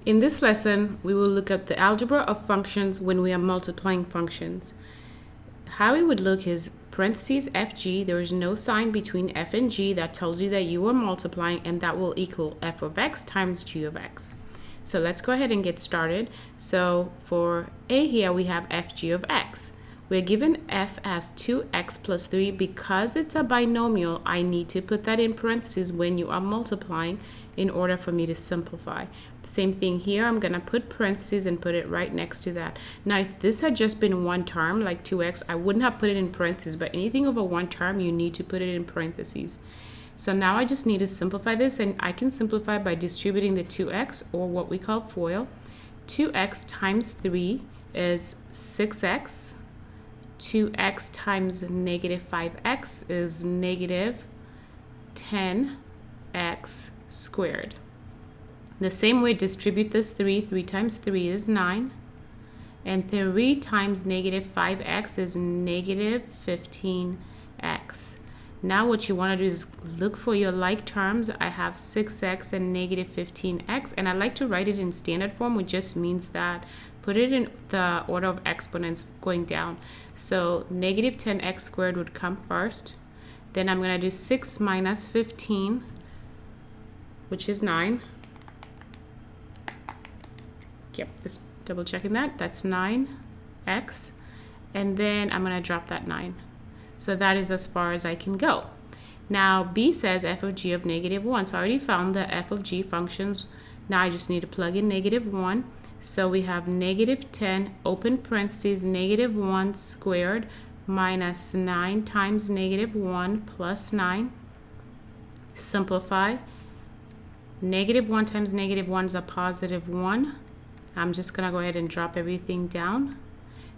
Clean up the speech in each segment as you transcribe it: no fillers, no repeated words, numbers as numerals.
In this lesson, we will look at the algebra of functions when we are multiplying functions. How it would look is parentheses fg, there is no sign between f and g that tells you that you are multiplying, and that will equal f of x times g of x. So let's go ahead and get started. So for a here, we have fg of x. We're given f as 2x plus 3. Because it's a binomial, I need to put that in parentheses when you are multiplying in order for me to simplify. Same thing here, I'm going to put parentheses and put it right next to that. Now, if this had just been one term, like 2x, I wouldn't have put it in parentheses, but anything over one term, you need to put it in parentheses. So now I just need to simplify this, and I can simplify by distributing the 2x, or what we call FOIL. 2x times 3 is 6x. 2x times negative 5x is negative 10x squared. The same way, distribute this 3. 3 times 3 is 9. And 3 times negative 5x is negative 15x. Now what you want to do is look for your like terms. I have 6x and negative 15x. And I like to write it in standard form, which just means that put it in the order of exponents going down. So negative 10x squared would come first. Then I'm going to do 6 minus 15, which is 9. Yep, just double checking that. That's 9x. And then I'm going to drop that 9. So that is as far as I can go. Now b says f of g of negative 1. So I already found the f of g functions. Now I just need to plug in negative 1. So we have negative 10, open parentheses, negative 1 squared minus 9 times negative 1 plus 9. Simplify. Negative 1 times negative 1 is a positive 1. I'm just going to go ahead and drop everything down.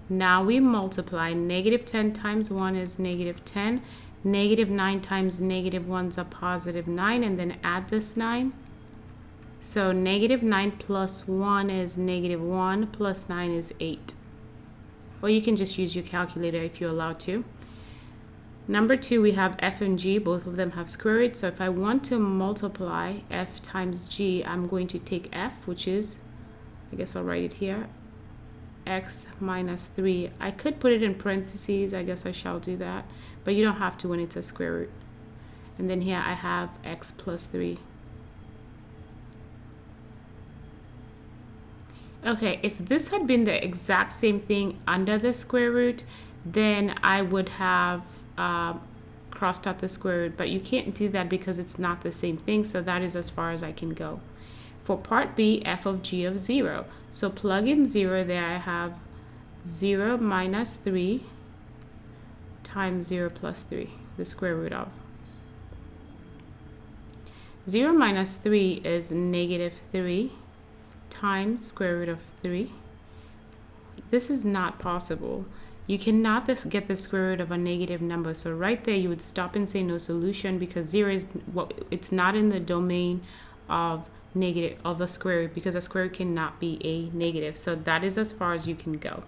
Now we multiply. Negative 10 times 1 is negative 10. Negative 9 times negative 1 is a positive 9. And then add this 9. So negative 9 plus 1 is negative 1 plus 9 is 8. Or you can just use your calculator if you're allowed to. Number 2, we have f and g. Both of them have square root. So if I want to multiply f times g, I'm going to take f, which is, I guess I'll write it here, x minus 3. I could put it in parentheses. I guess I shall do that. But you don't have to when it's a square root. And then here I have x plus 3. Okay, if this had been the exact same thing under the square root, then I would have crossed out the square root. But you can't do that because it's not the same thing. So that is as far as I can go. For part B, f of g of 0. So plug in 0 there. I have 0 minus 3 times 0 plus 3, the square root of. 0 minus 3 is negative 3 times square root of 3. This is not possible. You cannot just get the square root of a negative number. So right there you would stop and say no solution, because 0 is it's not in the domain of negative of a square root, because a square root cannot be a negative. So that is as far as you can go.